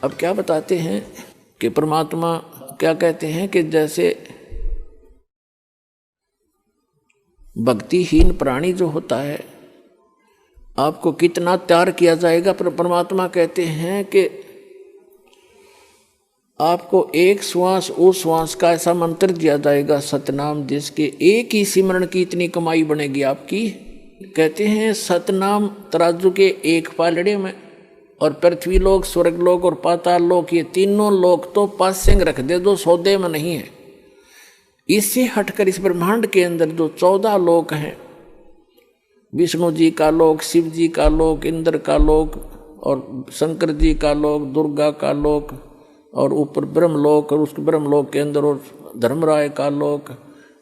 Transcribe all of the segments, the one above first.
अब क्या बताते हैं कि परमात्मा क्या कहते हैं कि जैसे भक्तिहीन प्राणी जो होता है आपको कितना त्याग किया जाएगा, पर परमात्मा कहते हैं कि आपको एक श्वास उस श्वास का ऐसा मंत्र दिया जाएगा सतनाम, जिसके एक ही सिमरण की इतनी कमाई बनेगी आपकी। कहते हैं सतनाम तराजू के एक पालड़े में, और पृथ्वी लोक, स्वर्ग लोक और पाताल लोक, ये तीनों लोक तो पासेंग रख दे, जो सौदे में नहीं है। इससे हटकर इस ब्रह्मांड के अंदर जो 14 लोक हैं, विष्णु जी का लोक, शिव जी का लोक, इंद्र का लोक और शंकर जी का लोक, दुर्गा का लोक, और ऊपर ब्रह्मलोक, और उस ब्रह्मलोक के अंदर और धर्मराय का लोक,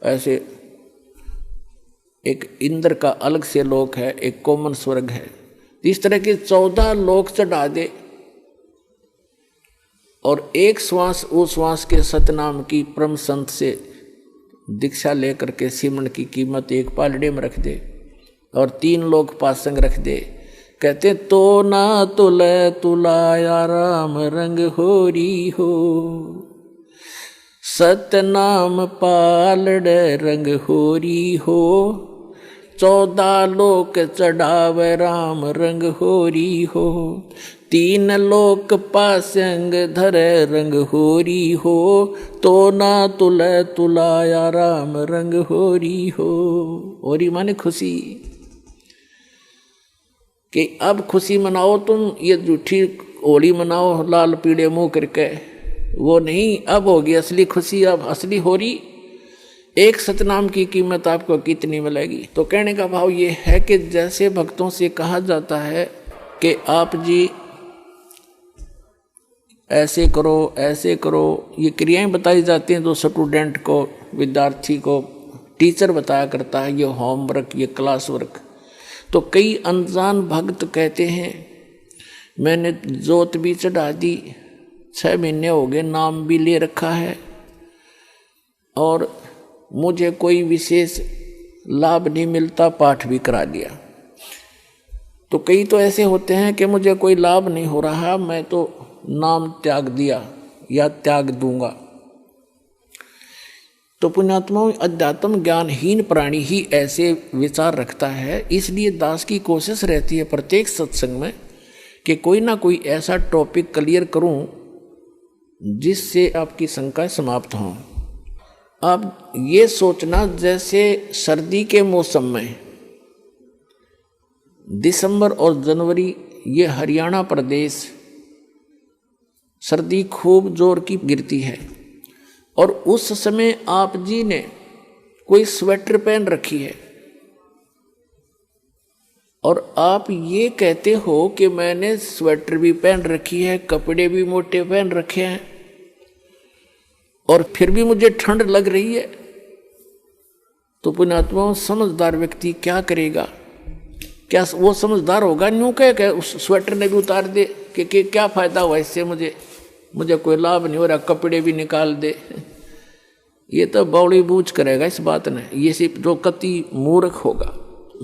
ऐसे एक इंद्र का अलग से लोक है, एक कॉमन स्वर्ग है। इस तरह के 14 लोक चढ़ा दे, और एक श्वास उस श्वास के सतनाम की परम संत से दीक्षा लेकर के सिमरण की कीमत एक पालड़े में रख दे, और 3 लोक पासंग रख दे। कहते तो ना तुले तुलाया राम रंग होरी हो, सतनाम पालड़े रंग होरी हो, 14 लोक चढ़ावे राम रंग होरी हो, 3 लोक पासंग धरे रंग होरी हो, तो ना तुले तुलाया राम रंग होरी हो। होरी माने खुशी, कि अब खुशी मनाओ तुम, ये झूठी होली मनाओ लाल पीले मुंह करके, वो नहीं, अब होगी असली खुशी, अब असली होरी। एक सतनाम की कीमत आपको कितनी मिलेगी? तो कहने का भाव ये है कि जैसे भक्तों से कहा जाता है कि आप जी ऐसे करो ऐसे करो, ये क्रियाएं बताई जाती हैं जो स्टूडेंट को, विद्यार्थी को टीचर बताया करता है, ये होमवर्क, ये क्लास वर्क। तो कई अनजान भक्त कहते हैं मैंने जोत भी चढ़ा दी, 6 महीने हो गए, नाम भी ले रखा है, और मुझे कोई विशेष लाभ नहीं मिलता, पाठ भी करा दिया। तो कई तो ऐसे होते हैं कि मुझे कोई लाभ नहीं हो रहा, मैं तो नाम त्याग दिया या त्याग दूंगा। तो पुण्यात्माओं, अध्यात्म ज्ञानहीन प्राणी ही ऐसे विचार रखता है। इसलिए दास की कोशिश रहती है प्रत्येक सत्संग में कि कोई ना कोई ऐसा टॉपिक क्लियर करूं जिससे आपकी शंकाएं समाप्त हों। अब ये सोचना, जैसे सर्दी के मौसम में दिसंबर और जनवरी, ये हरियाणा प्रदेश सर्दी खूब जोर की गिरती है, और उस समय आप जी ने कोई स्वेटर पहन रखी है, और आप ये कहते हो कि मैंने स्वेटर भी पहन रखी है, कपड़े भी मोटे पहन रखे हैं, और फिर भी मुझे ठंड लग रही है। तो पुण्यात्माओं, समझदार व्यक्ति क्या करेगा? क्या वो समझदार होगा? न्यू कह उस स्वेटर ने भी उतार दे कि क्या फायदा हुआ इससे, मुझे कोई लाभ नहीं हो रहा, कपड़े भी निकाल दे। ये तो बौड़ी बूझ करेगा इस बात ने, ये सिर्फ जो कति मूर्ख होगा।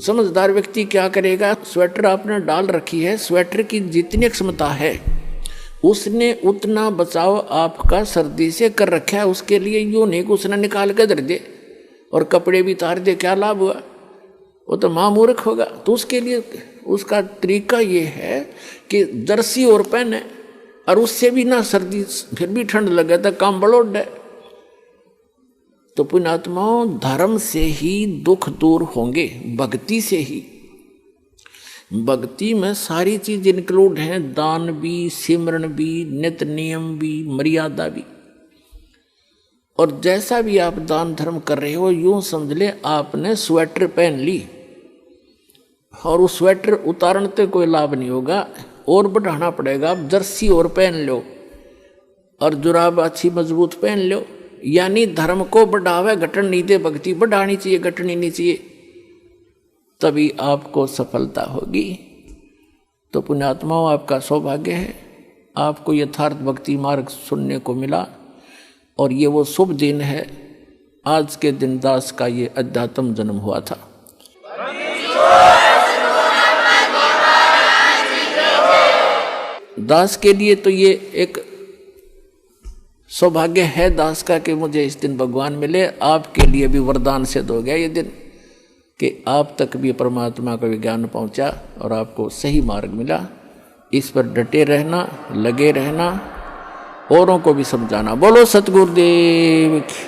समझदार व्यक्ति क्या करेगा? स्वेटर आपने डाल रखी है, स्वेटर की जितनी क्षमता है उसने उतना बचाव आपका सर्दी से कर रखा है, उसके लिए यूं नहीं कि उसने निकाल के धर दे और कपड़े भी उतार दे, क्या लाभ हुआ? वो तो महामूर्ख होगा। तो उसके लिए उसका तरीका ये है कि जर्सी और पहने, और उससे भी ना सर्दी फिर भी ठंड लगे तो काम बड़ोड है। तो पुण्यात्माओं, धर्म से ही दुख दूर होंगे, भक्ति से ही। भक्ति में सारी चीज इंक्लूड हैं, दान भी, सिमरण भी, नित्य नियम भी, मर्यादा भी। और जैसा भी आप दान धर्म कर रहे हो, यूं समझ ले आपने स्वेटर पहन ली, और उस स्वेटर उतारने से कोई लाभ नहीं होगा, और बढ़ाना पड़ेगा। आप जर्सी और पहन लो, और जुराब अच्छी मजबूत पहन लो, यानी धर्म को बढ़ावे, घटन नहीं दे। भक्ति बढ़ानी चाहिए, घटनी नहीं चाहिए, तभी आपको सफलता होगी। तो पुण्यात्माओं, आपका सौभाग्य है, आपको यथार्थ भक्ति मार्ग सुनने को मिला, और ये वो शुभ दिन है। आज के दिन दास का ये अध्यात्म जन्म हुआ था। दास के लिए तो ये एक सौभाग्य है दास का कि मुझे इस दिन भगवान मिले। आपके लिए भी वरदान सिद्ध हो गया ये दिन कि आप तक भी परमात्मा का विज्ञान पहुंचा और आपको सही मार्ग मिला। इस पर डटे रहना, लगे रहना, औरों को भी समझाना। बोलो सतगुरुदेव की।